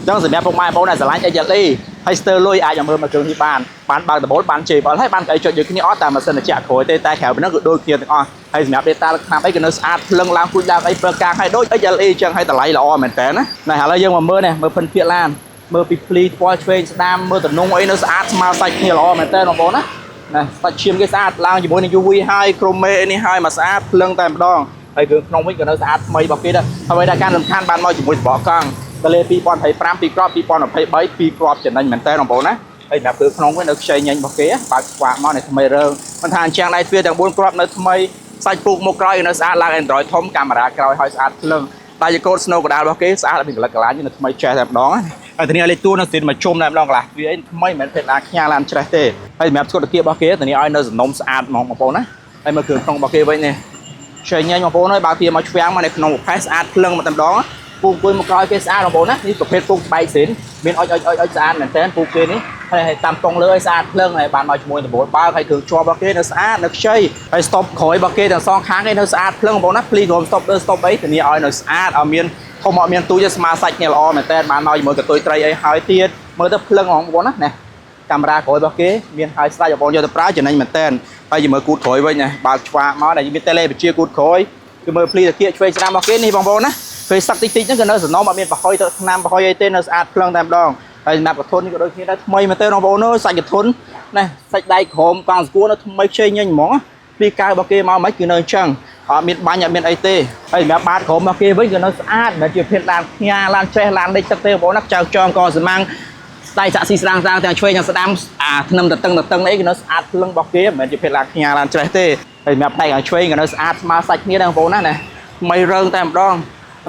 ចឹងសម្រាប់ពុកម៉ែបងប្អូនដែលស្រឡាញ់ HLE ហើយស្ទើរលុយអាចមើលមកគ្រឿងនេះបានបើកដំបូលបានជេបហើយបានអីចុចដូចគ្នាអត់តែម៉ាស៊ីនត្រជាក់ក្រួយទេតែក្រៅពីនោះគឺដូចគ្នាទាំងអស់ហើយសម្រាប់ data ឆ្នាំអីក៏នៅស្អាតភ្លឹងឡើងគូចឡើងអីប្រើការឲ្យដូច HLE ចឹងហើយតម្លៃល្អមែនតើណាឥឡូវយើងមកមើលនេះមើលភិនភាគឡានមើលពីភ្លីថ្ពាល់ឆ្វេងស្ដាមមើលតំណងអីនៅស្អាតស្មើសាច់គ្នាល្អមែនតើបងប្អូនណាសាច់ឈាមគេស្អាតឡើងជាមួយនឹង UV ហើយក្រូមេនេះហើយមកស្អាតភ្លឹងតែម្ដងហើយគ្រឿងក្នុងវិញក៏នៅស្អាតថ្មីរបស់គេដែរហើយដែលការសំខាន់បានមកជាមួយសបកកង់តលេ2025 2គ្រាប់2023 2គ្រាប់ចំណេញមែនតើបងប្អូនណាហើយសម្រាប់គ្រឿងក្នុងវិញនៅខ្ចីញញរបស់គេបើកស្វាក់មកនៅថ្មីរើមិនថាអញ្ចឹងដៃទ្វារទាំង4គ្រាប់នៅថ្មីសាច់ពូកមុខក្រោយនៅស្អាតឡើង Android ធំកាមេរ៉ាក្រោយហើយស្អាតភ្លឹងតែជាកូដ Snow កដាលរបស់គេស្អាតអត់មានកលិតកលាញនៅថ្មីចេះតែម្ដងហើយធានាលេខតួនៅស្ទីនមកជុំតែម្ដងកន្លះវាអីថ្មីមិនមែនភេទឡានខ្ញាល់ឡានច្រេះទេហើយសម្រាប់ស្គុតគារបស់គេធានាឲ្យនៅសំណុំស្អាតហ្មងបងប្អូនណាហើយមើលគ្រឿងក្នុងរបស់គេវិញនេះខ្ចីញញបងប្អូនហើយបើវាមកឆ្វាំងមកនៅក្នុងប្រភេទស្អាតភ្លឹងមកតែម្ដងពូកអង្គុយមកក្រោយគេស្អាតបងប្អូនណានេះប្រភេទពូកស្បែកសិនមានអុចស្អាតមែនតើពូកគេនេះហើយតាមតង់លើឲ្យស្អាតភ្លឹងហើយបានមកជាមួយដំបូលបើកហើយគ្រឿងជាប់របស់គេនៅស្អាតនៅខ្ចីហើយស្តុបក្រោយរបស់គេទាំងសងខាងគេនៅស្អាតភ្លឹងបងប្អូនណាភ្លីក្រុមស្តុបលើស្តុបអីធានាឲ្យនៅស្អាតឲ្យមានធំអត់មានទូចស្មាសាច់គ្នាល្អមែនតើបានមកជាមួយកតុយត្រីអីហើយទៀតមើលទៅភ្លឹងហ្មងបងប្អូនណាកាមេរ៉ាក្រោយរបស់គេមានហើយស្ដាច់បងប្អូនយកទៅប្រើចំណេញមែនតើហើយជាមួយគូតក្រោយវិញណាបើកឆ្វាកមកដែលមានតេឡេបជាគូតក្រោយគឺមើលភ្លីតាគៀកឆ្វេងស្ដាំរបស់គេនេះបងប្អូនណាពេលសឹកតិចហ្នឹងក៏នៅសំណុំអត់មានប្រហុយទៅឆ្នាំប្រហុយអីទេនៅស្អាតភ្លឹងតែម្ដងហើយសម្រាប់កធុននេះក៏ដូចគ្នាដែរថ្មីមែនតើបងប្អូនអើយសាច់កធុនណាសាច់ដៃក្រោមកង់ស្គួរនៅថ្មីខ្ចីញញហ្មងភ្លីកៅរបស់គេមកមិនគឺនៅអញ្ចឹងអត់មានបាញ់អត់មានអីទេហើយសម្រាប់បាតក្រោមរបស់គេវិញក៏នៅស្អាតមិនជាភេទឡានផ្ញើឡានចេះឡានដេកទឹកទេបងប្អូនណាចៅចងកសម៉ាំងដៃសាក់ស៊ីស្ដាងទាំងឆ្វេងទាំងស្ដាំធ្នឹមតឹងអីក៏នៅស្អាតភ្លឹងរបស់គេមិនមែនជាភេទឡានផ្ញើឡានចេះទេហើយសម្រាប់ដៃខាងឆ្វេងក៏នៅស្អាតស្មើសាច់គ្នាដែរបងប្អូនណាថ្មីរើងតែម្ដង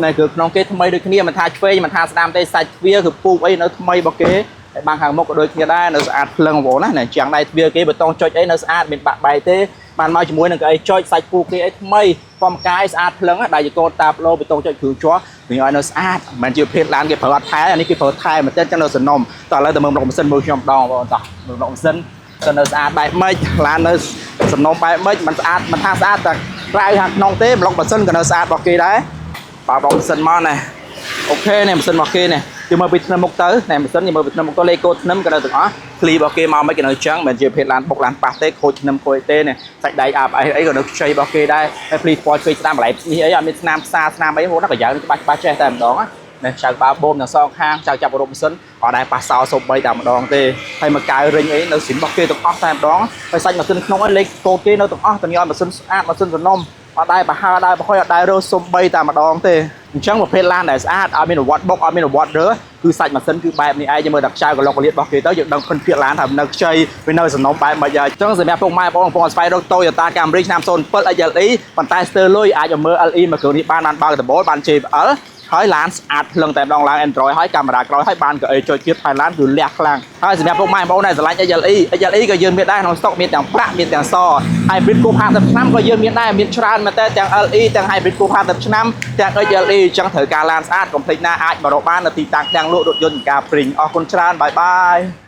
này cứក្នុងគេថ្មីដូចគ្នាមិនថាឆ្វេងមិនថាស្ដាំទេសាច់ទ្វារគឺពូកអីនៅថ្មីរបស់គេហើយបាំងខាងមុខក៏ដូចគ្នាដែរនៅស្អាតភ្លឹងបងប្អូនណាចាំងដៃទ្វារគេបេតុងចុចអីនៅស្អាតមានបាក់បែកទេបានមកជាមួយនឹងកៅអីចុចសាច់ពូកគេអីថ្មីពំកាយស្អាតភ្លឹងដែរជាកូនតាប្លូបេតុងចុចគ្រឿងជាប់វាឲ្យនៅស្អាតមិនជាភេទឡានគេប្រើអត់ថែអានេះគេប្រើថែមែនតើចឹងនៅសំណុំតោះឥឡូវទៅមើលរកម៉ាស៊ីនមើលខ្ញុំម្ដងបងប្អូនតោះមើលរកម៉ាស៊ីនទៅនៅស្អាតបែបម៉េចឡាននៅសំណុំបែបម៉េចមិនស្អាតមិនថាស្អាតតែក្រៅខាងក្នុងទេប្លុកម៉ាស៊ីនក៏នៅស្អាតរបស់គេដែរបើបោកម៉ាស៊ីនមកណាអូខេនេះម៉ាស៊ីនរបស់គេនេះគឺមើលពីថ្នាំមុខទៅណែម៉ាស៊ីនមើលពីថ្នាំមុខទៅលេខកូដថ្នាំក៏នៅទាំងអស់ឃ្លីរបស់គេមកមិនក៏នៅចឹងមិនជាភេទឡានបុកឡានប៉ះទេខូចថ្នាំខូចទេនេះសាច់ដៃអាប់អីក៏នៅខ្ចីរបស់គេដែរហើយភ្លីពណ៌ឆ្វេងស្ដាំបន្លែនេះអីអត់មានស្នាមផ្សាស្នាមអីហូតណាក៏យ៉ាងច្បាស់ចេះតែម្ដងណាចៅបាបូមទាំងសងខាងចៅចាប់រោគម៉ាស៊ីនអត់ដែរប៉ះសោសូម្បីតែម្ដងទេហើយមកកៅរិញអីនៅស៊ីនរបស់គេទាំងអស់តែម្ដងហើយសាច់ម៉ាស៊ីនក្នុងអីលេខកូដគេនៅទាំងអស់តែឲ្យម៉ាស៊ីនស្អាតម៉ាស៊ីនសំណុំអត់ដែរប្រហើដែរប្រហុយអត់ដែររើសំបីតែម្ដងទេអញ្ចឹងប្រភេទឡានដែលស្អាតអត់មានវត្តបុកអត់មានវត្តរើគឺសាច់ម៉ាស៊ីនគឺបែបនេះឯងយើងមើលដល់ខ្ចៅកន្លុកកលៀតរបស់គេទៅយើងដឹងភិនភាគឡានថានៅខ្ចីវានៅសំណុំបែបមិនយ៉ាងអញ្ចឹងសម្រាប់ពុកម៉ែបងប្អូនស្វែងរក Toyota Camry ឆ្នាំ07 HLE ប៉ុន្តែស្ទើរលុយអាចមើល LE មកគ្រឿងនេះបានបើកដំបូលបាន JBL ហើយឡានស្អាតភ្លឹងតែម្ដងឡើង Android ហើយកាមេរ៉ាក្រោយហើយបានកៅអីចុចទៀតផែនឡានគឺលះខ្លាំងហើយសម្រាប់ពុកម៉ែបងប្អូនដែលស្រឡាញ់ HLE ក៏យើងមានដែរក្នុងស្តុកមានទាំងប្រាក់មានទាំងស Hybrid គូ50ឆ្នាំក៏យើងមានដែរមានច្រើនមែនតើទាំង LE ទាំង Hybrid គូ50ឆ្នាំទាំង HLE អញ្ចឹងត្រូវការឡានស្អាតកុំភ្លេចណាអាចមករកបាននៅទីតាំងទាំងលក់រថយន្តការព្រីងអរគុណច្រើនបាយបាយ